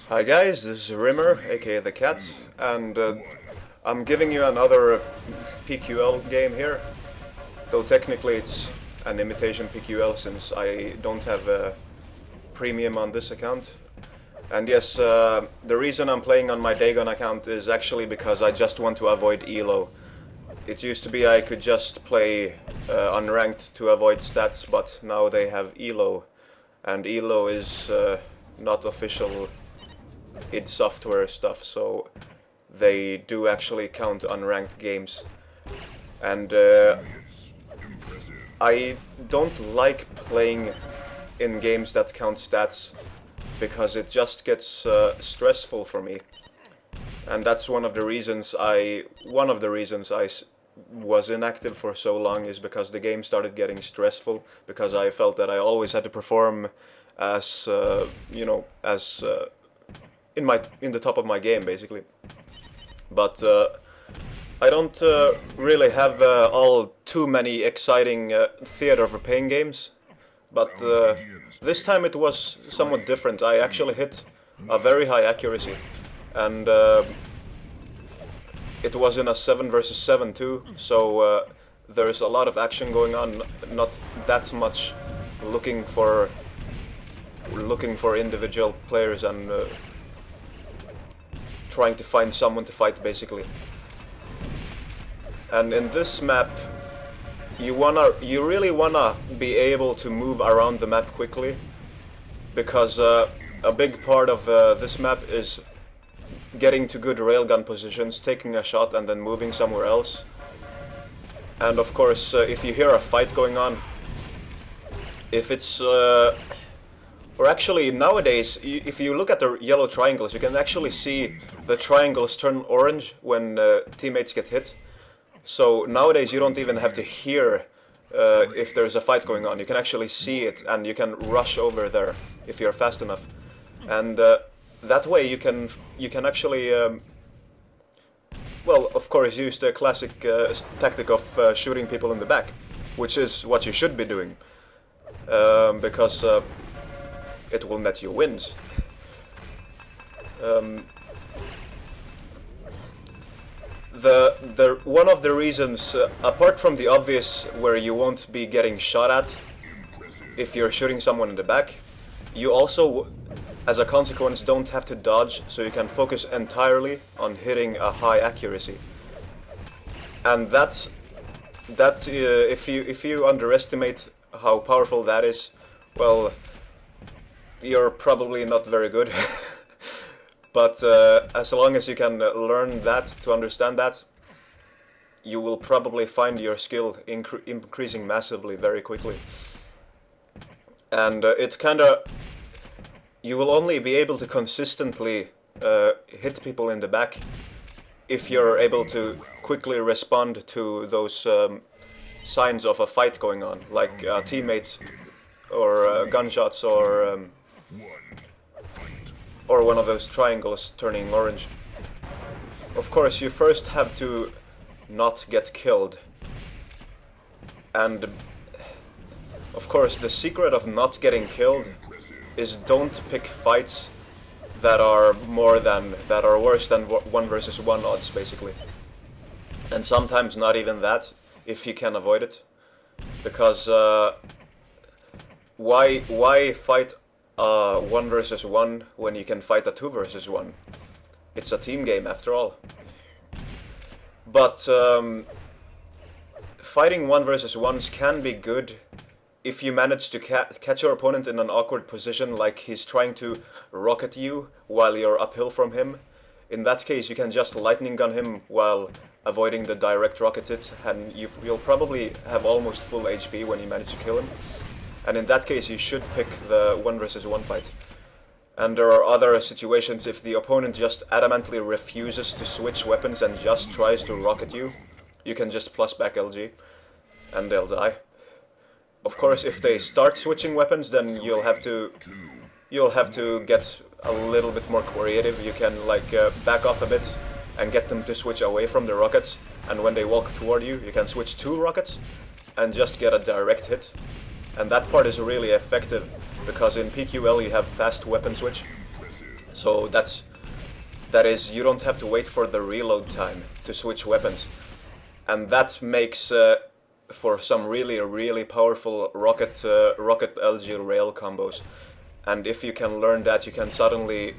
Hi guys, this is Rimmer, aka The Cat, and I'm giving you another PQL game here, though technically it's an imitation PQL since I don't have a premium on this account. And yes, the reason I'm playing on my Dagon account is actually because I just want to avoid ELO. It used to be I could just play unranked to avoid stats, but now they have ELO, and ELO is not official id Software stuff, so they do actually count unranked games. And I don't like playing in games that count stats because it just gets stressful for me. And that's one of the reasons I was inactive for so long, is because the game started getting stressful, because I felt that I always had to perform as in the top of my game, basically. But I don't really have all too many exciting theater for pain games. But this time it was somewhat different. I actually hit a very high accuracy, and it was in a 7 versus 7 too, so there's a lot of action going on, not that much looking for individual players and trying to find someone to fight, basically. And in this map, you really wanna be able to move around the map quickly, because a big part of this map is getting to good railgun positions, taking a shot and then moving somewhere else. And of course, if you hear a fight going on, if it's or actually nowadays, if you look at the yellow triangles, you can actually see the triangles turn orange when teammates get hit. So nowadays you don't even have to hear if there's a fight going on. You can actually see it, and you can rush over there if you're fast enough. And that way you can actually, well, of course, use the classic tactic of shooting people in the back, which is what you should be doing, because it will net you wins. The one of the reasons, apart from the obvious where you won't be getting shot at if you're shooting someone in the back, you also, as a consequence, don't have to dodge, so you can focus entirely on hitting a high accuracy. And if you underestimate how powerful that is, well, you're probably not very good. But as long as you can learn that, to understand that, you will probably find your skill increasing massively very quickly. And you will only be able to consistently hit people in the back if you're able to quickly respond to those signs of a fight going on, like teammates or gunshots or one of those triangles turning orange. Of course, you first have to not get killed. And of course, the secret of not getting killed is don't pick fights that are worse than 1 versus 1 odds, basically. And sometimes not even that, if you can avoid it. Because why fight 1 versus 1 when you can fight a 2 versus 1? It's a team game after all. But fighting 1 versus 1s can be good if you manage to catch your opponent in an awkward position, like he's trying to rocket you while you're uphill from him. In that case, you can just lightning gun him while avoiding the direct rocket hit, and you'll probably have almost full HP when you manage to kill him. And in that case, you should pick the 1 versus 1 fight. And there are other situations if the opponent just adamantly refuses to switch weapons and just tries to rocket you. You can just plus back LG, and they'll die. Of course, if they start switching weapons, then you'll have to get a little bit more creative. You can back off a bit and get them to switch away from the rockets. And when they walk toward you, you can switch 2 rockets and just get a direct hit. And that part is really effective, because in PQL you have fast weapon switch, So that is, you don't have to wait for the reload time to switch weapons, and that makes for some really powerful rocket LG rail combos. And if you can learn that, you can suddenly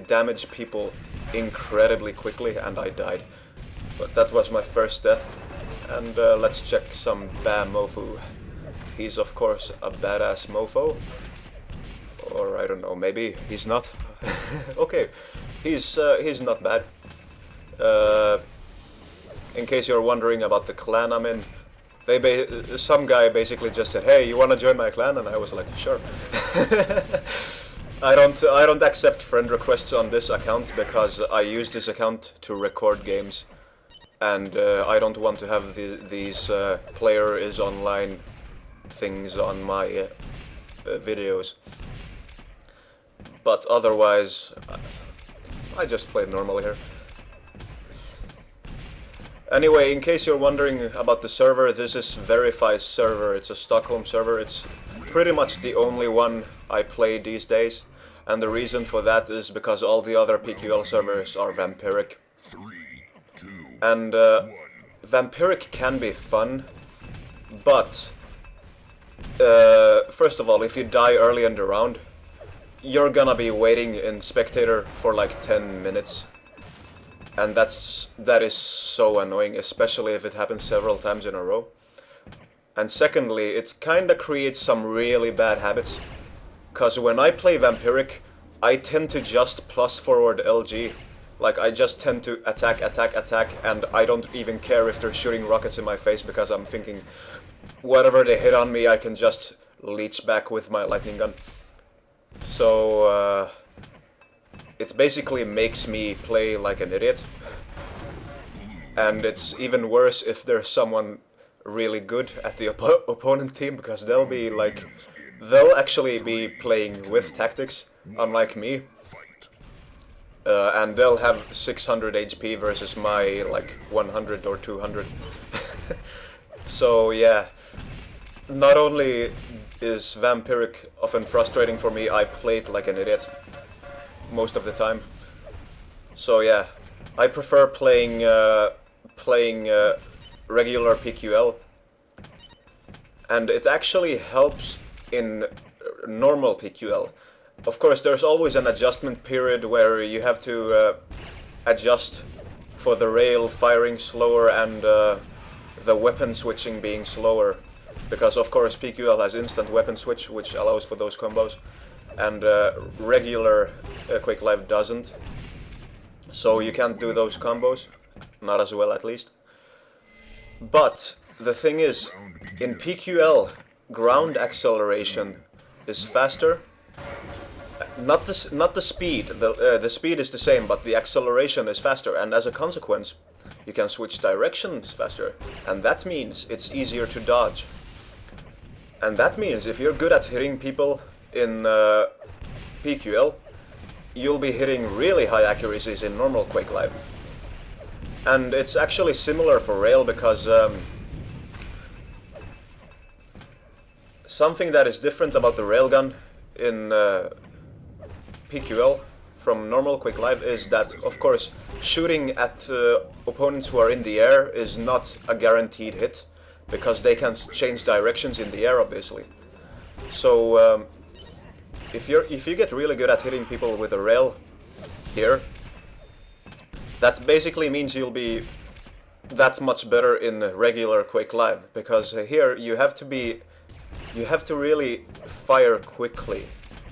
damage people incredibly quickly. And I died, but that was my first death. And let's check some Mofu. He's of course a badass mofo, or I don't know, maybe he's not. Okay, he's not bad. In case you're wondering about the clan I'm in, some guy basically just said, "Hey, you wanna join my clan?" And I was like, "Sure." I don't accept friend requests on this account because I use this account to record games, and I don't want to have these player is online things on my videos. But otherwise, I just played normally here. Anyway, in case you're wondering about the server, this is Verify's server. It's a Stockholm server. It's pretty much the only one I play these days. And the reason for that is because all the other PQL servers are vampiric. And vampiric can be fun, but first of all, if you die early in the round, you're gonna be waiting in spectator for like 10 minutes. And that is so annoying, especially if it happens several times in a row. And secondly, it kinda creates some really bad habits. Cause when I play vampiric, I tend to just plus forward LG. Like, I just tend to attack, and I don't even care if they're shooting rockets in my face, because I'm thinking, whatever they hit on me, I can just leech back with my lightning gun. So, it basically makes me play like an idiot. And it's even worse if there's someone really good at the opponent team, because they'll actually be playing with tactics, unlike me. And they'll have 600 HP versus my, like, 100 or 200. So, yeah. Not only is vampiric often frustrating for me, I played like an idiot most of the time. So, yeah. I prefer playing regular PQL. And it actually helps in normal PQL. Of course, there's always an adjustment period where you have to adjust for the rail firing slower and the weapon switching being slower. Because of course PQL has instant weapon switch, which allows for those combos. And regular Quake Live doesn't. So you can't do those combos. Not as well, at least. But the thing is, in PQL, ground acceleration is faster. Not the speed. The speed is the same, but the acceleration is faster, and as a consequence, you can switch directions faster, and that means it's easier to dodge. And that means if you're good at hitting people in PQL, you'll be hitting really high accuracies in normal Quake Live. And it's actually similar for rail, because something that is different about the railgun in PQL from normal Quake Live is that, of course, shooting at opponents who are in the air is not a guaranteed hit, because they can change directions in the air, obviously. So if you get really good at hitting people with a rail here, that basically means you'll be that much better in regular Quake Live, because here you have to really fire quickly.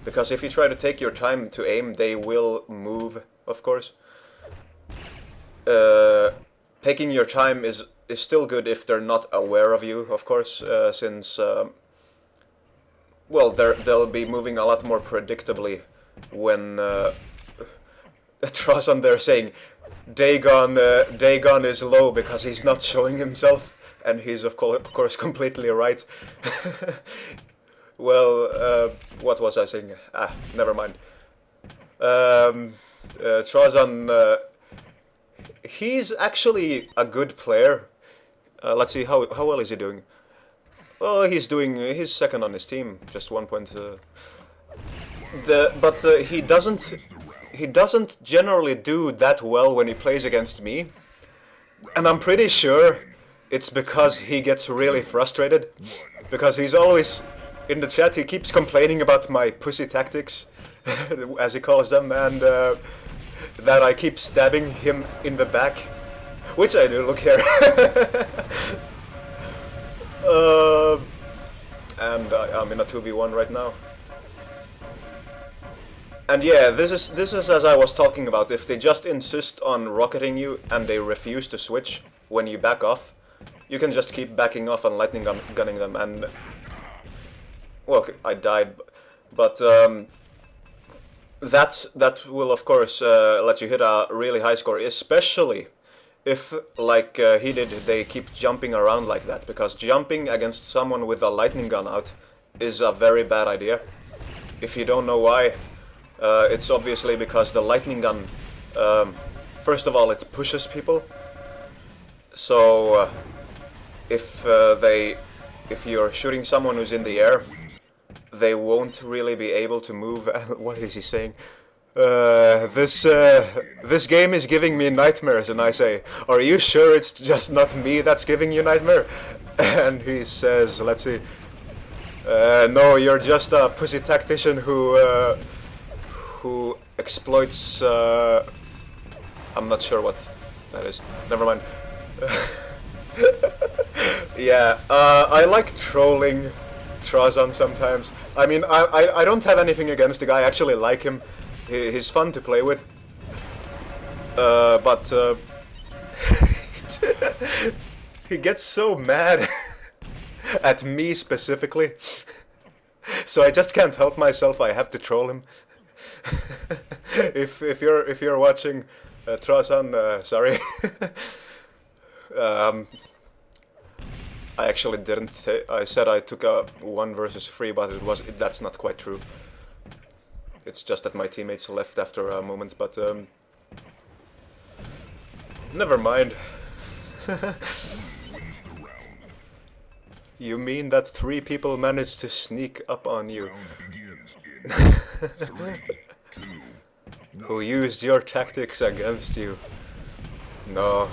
Because if you try to take your time to aim, they will move, of course. Taking your time is still good if they're not aware of you, of course, since, well, they'll be moving a lot more predictably when Trazon there saying, Dagon is low because he's not showing himself, and he's of course completely right. Well, what was I saying? Never mind. Trazon, he's actually a good player. Let's see, how well is he doing? Well, he's second on his team, just 1 point. he doesn't generally do that well when he plays against me, and I'm pretty sure it's because he gets really frustrated, because he's always in the chat. He keeps complaining about my pussy tactics, as he calls them, and that I keep stabbing him in the back, which I do. Look here. And I'm in a 2v1 right now. And yeah, this is as I was talking about. If they just insist on rocketing you and they refuse to switch when you back off, you can just keep backing off and lightning gunning them. And well, I died, but that will of course let you hit a really high score, especially if, like he did, they keep jumping around like that, because jumping against someone with a lightning gun out is a very bad idea. If you don't know why, it's obviously because the lightning gun, first of all, it pushes people. So if you're shooting someone who's in the air, they won't really be able to move. What is he saying? This game is giving me nightmares, and I say, are you sure it's just not me that's giving you nightmare? And he says, let's see, no, you're just a pussy tactician who exploits, I'm not sure what that is, never mind. Yeah, I like trolling Trazon sometimes. I mean, I don't have anything against the guy, I actually like him. He's fun to play with, but he gets so mad at me specifically, so I just can't help myself. I have to troll him. If you're watching, Trazon, sorry. I actually didn't say. I said I took a 1 versus 3, but that's not quite true. It's just that my teammates left after a moment, but never mind. You mean that 3 people managed to sneak up on you? Who used your tactics against you? No,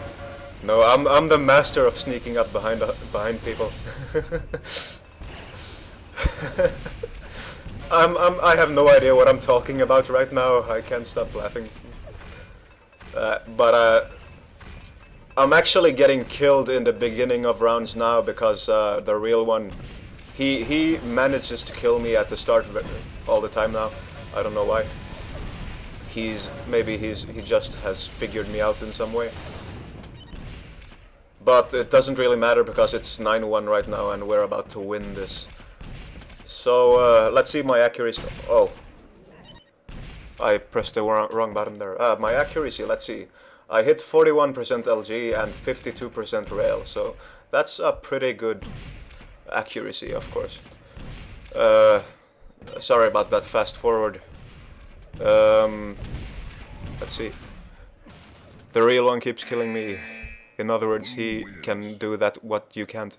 no, I'm the master of sneaking up behind people. I have no idea what I'm talking about right now. I can't stop laughing. But I'm actually getting killed in the beginning of rounds now, because the real one, he manages to kill me at the start all the time now. I don't know why. Maybe he just has figured me out in some way. But it doesn't really matter, because it's 9-1 right now and we're about to win this. So let's see my accuracy. Oh, I pressed the wrong button there. My accuracy, let's see. I hit 41% LG and 52% rail, so that's a pretty good accuracy, of course. Sorry about that fast forward. Let's see. The real one keeps killing me. In other words, he can do that what you can't.